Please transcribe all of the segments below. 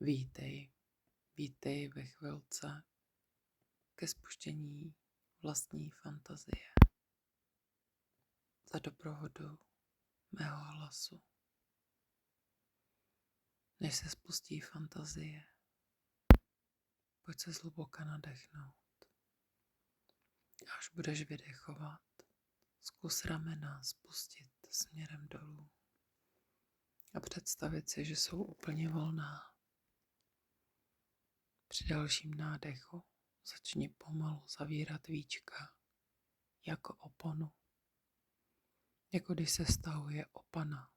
Vítej ve chvilce ke spuštění vlastní fantazie za doprovodu mého hlasu. Než se spustí fantazie, pojď se zhluboka nadechnout. Až budeš vydechovat, zkus ramena spustit směrem dolů a představit si, že jsou úplně volná. Při dalším nádechu začni pomalu zavírat víčka jako oponu, jako když se stahuje opona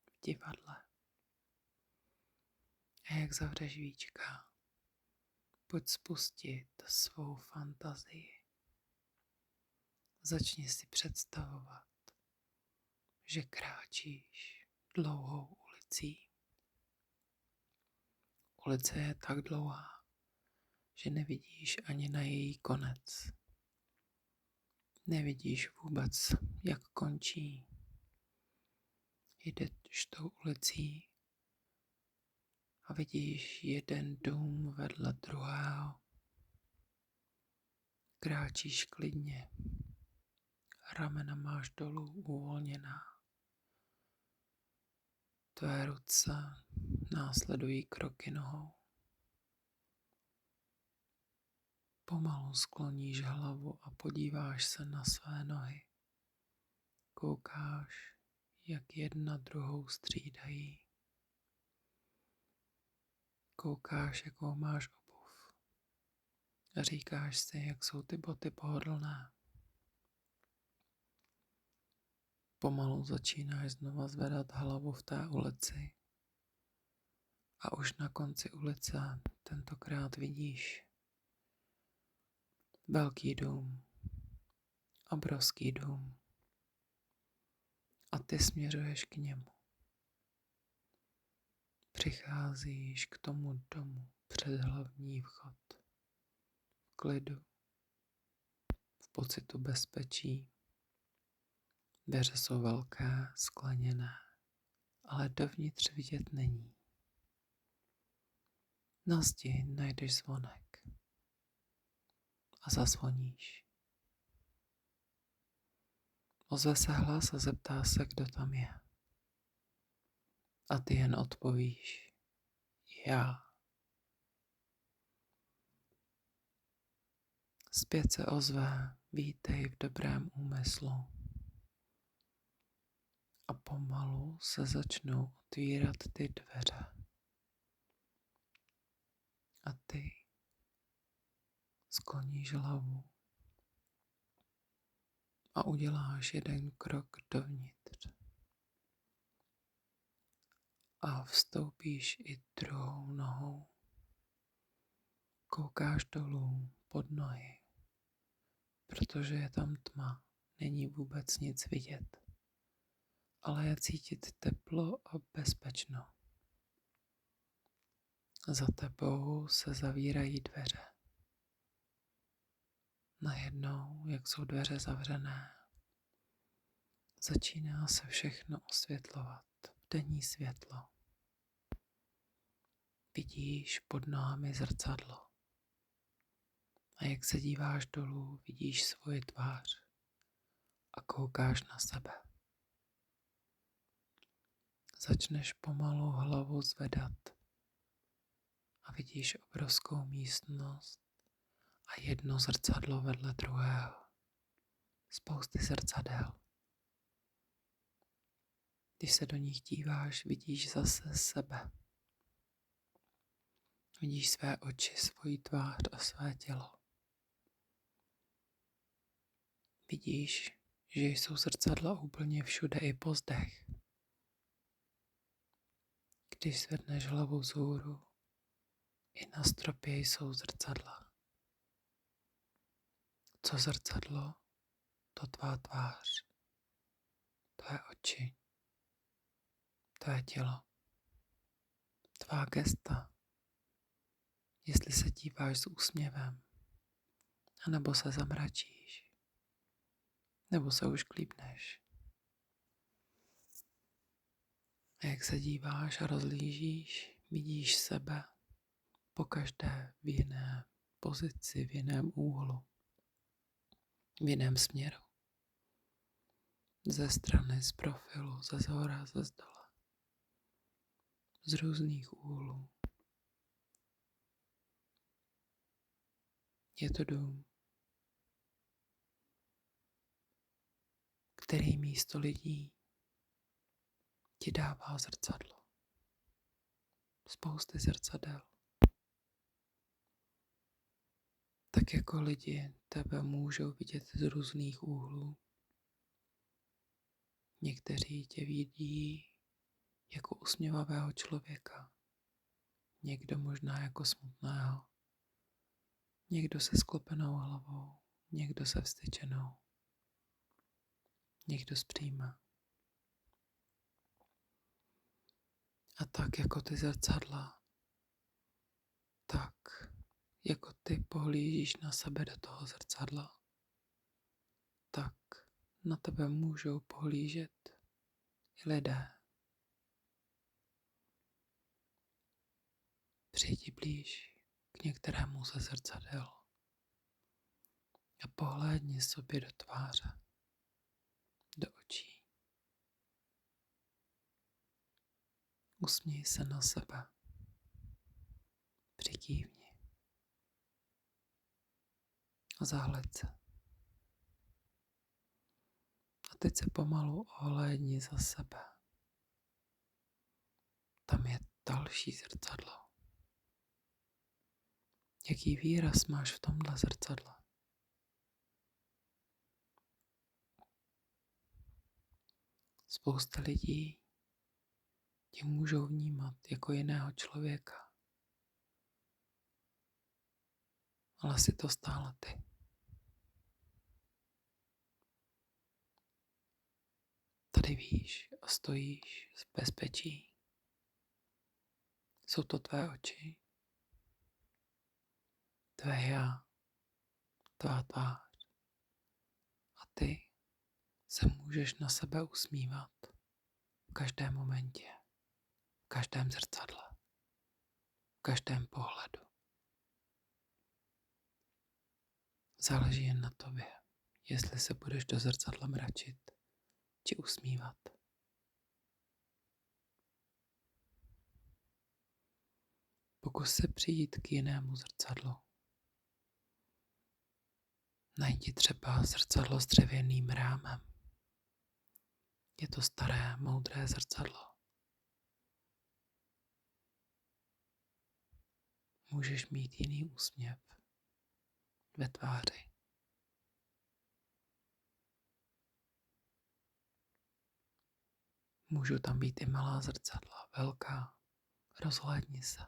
v divadle. A jak zavřeš víčka, pojď spustit svou fantazii. Začni si představovat, že kráčíš dlouhou ulicí. Ulice je tak dlouhá, že nevidíš ani na její konec. Nevidíš vůbec, jak končí. Jdeš tou ulicí a vidíš jeden dům vedle druhého. Kráčíš klidně, ramena máš dolů uvolněná. Tvé ruce následují kroky nohou. Pomalu skloníš hlavu a podíváš se na své nohy. Koukáš, jak jedna druhou střídají. Koukáš, jakou máš obuv. A říkáš si, jak jsou ty boty pohodlné. Pomalu začínáš znova zvedat hlavu v té ulici. A už na konci ulice tentokrát vidíš velký dům, obrovský dům. A ty směřuješ k němu. Přicházíš k tomu domu před hlavní vchod. V klidu, v pocitu bezpečí. Dveře jsou velké, skleněné, ale dovnitř vidět není. Na zdi najdeš zvonek a zazvoníš. Ozve se hlas a zeptá se, kdo tam je. A ty jen odpovíš: já. Zpět se ozve: vítej v dobrém úmyslu. A pomalu se začnou otvírat ty dveře. A ty skloníš hlavu a uděláš jeden krok dovnitř. A vstoupíš i druhou nohou. Koukáš dolů pod nohy, protože je tam tma, není vůbec nic vidět, ale je cítit teplo a bezpečno. Za tebou se zavírají dveře. Najednou, jak jsou dveře zavřené, začíná se všechno osvětlovat v denní světlo. Vidíš pod nohami zrcadlo. A jak se díváš dolů, vidíš svoji tvář a koukáš na sebe. Začneš pomalu hlavu zvedat a vidíš obrovskou místnost a jedno zrcadlo vedle druhého. Spousty zrcadel. Když se do nich díváš, vidíš zase sebe. Vidíš své oči, svoji tvář a své tělo. Vidíš, že jsou zrcadla úplně všude i po zdech. Když zvedneš hlavu vzhůru, i na stropě jsou zrcadla. Co zrcadlo, to tvá tvář, tvé oči, tvé tělo, tvá gesta, jestli se díváš s úsměvem, anebo se zamračíš, nebo se už klípneš. A jak se díváš a rozhlížíš, vidíš sebe pokaždé v jiné pozici, v jiném úhlu, v jiném směru. Ze strany, z profilu, ze zhora, ze zdola. Z různých úhlů. Je to dům, který místo lidí ti dává zrcadlo. Spousty zrcadel. Tak jako lidi tebe můžou vidět z různých úhlů. Někteří tě vidí jako usměvavého člověka, někdo možná jako smutného, někdo se sklopenou hlavou, někdo se vztyčenou, někdo zpříma. A tak jako ty zrcadla, tak jako ty pohlížíš na sebe do toho zrcadla, tak na tebe můžou pohlížet i lidé. Přijdi blíž k některému ze zrcadel a pohlédni sobě do tváře, do očí. Usměj se na sebe. Přikývni. A zahled se. A teď se pomalu ohlédni za sebe. Tam je další zrcadlo. Jaký výraz máš v tomhle zrcadle? Spousta lidí tě můžou vnímat jako jiného člověka. Ale jsi to stále ty. Tady víš a stojíš v bezpečí. Jsou to tvé oči, tvé já, tvá tvář. A ty se můžeš na sebe usmívat v každém momentě, v každém zrcadle, v každém pohledu. Záleží jen na tobě, jestli se budeš do zrcadla mračit či usmívat. Pokus se přijít k jinému zrcadlu. Najdi třeba zrcadlo s dřevěným rámem. Je to staré, moudré zrcadlo. Můžeš mít jiný úsměv ve tváři. Můžou tam být i malá zrcadla, velká. Rozhlédni se.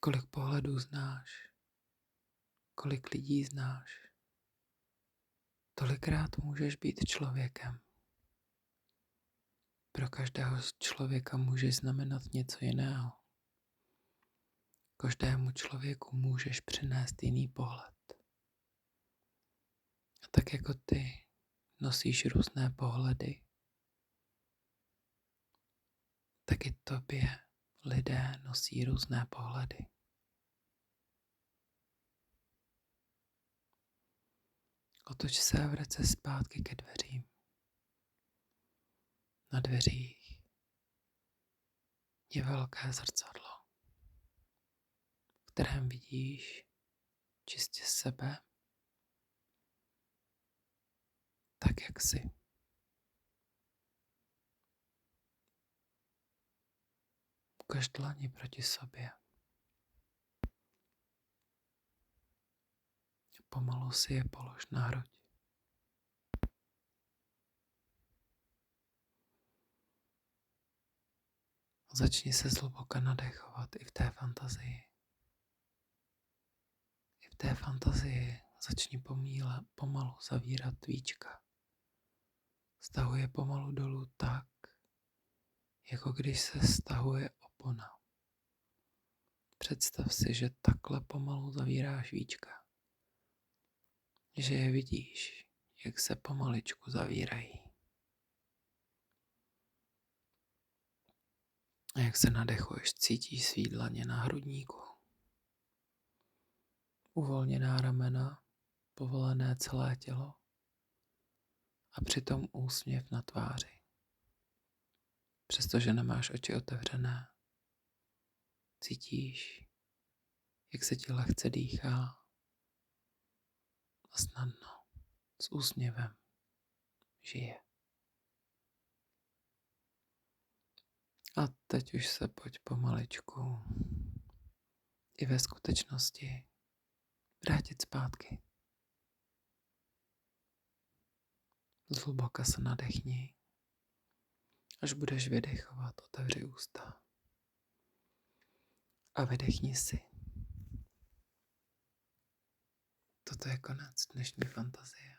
Kolik pohledů znáš, kolik lidí znáš, tolikrát můžeš být člověkem. Pro každého člověka může znamenat něco jiného. Každému člověku můžeš přinést jiný pohled. A tak jako ty nosíš různé pohledy, tak i tobě lidé nosí různé pohledy. Otoč se a vrať se zpátky ke dveřím. Na dveřích je velké zrcadlo, v kterém vidíš čistě sebe, tak jak jsi. Ukaž dlani proti sobě. Pomalu si je polož na hruď. Začni se zhluboka nadechovat i v té fantazii. I v té fantazii začni pomalu zavírat víčka. Stahuje pomalu dolů tak, jako když se stahuje opona. Představ si, že takhle pomalu zavíráš víčka. Že je vidíš, jak se pomaličku zavírají. A jak se nadechuješ, cítíš svý dlaně na hrudníku. Uvolněná ramena, povolené celé tělo a přitom úsměv na tváři. Přestože nemáš oči otevřené, cítíš, jak se ti lehce dýchá a snadno, s úsměvem, žije. A teď už se pojď pomaličku i ve skutečnosti vrátit zpátky. Zhluboka se nadechni. Až budeš vydechovat, otevři ústa. A vydechni si. Toto je konec dnešní fantazie.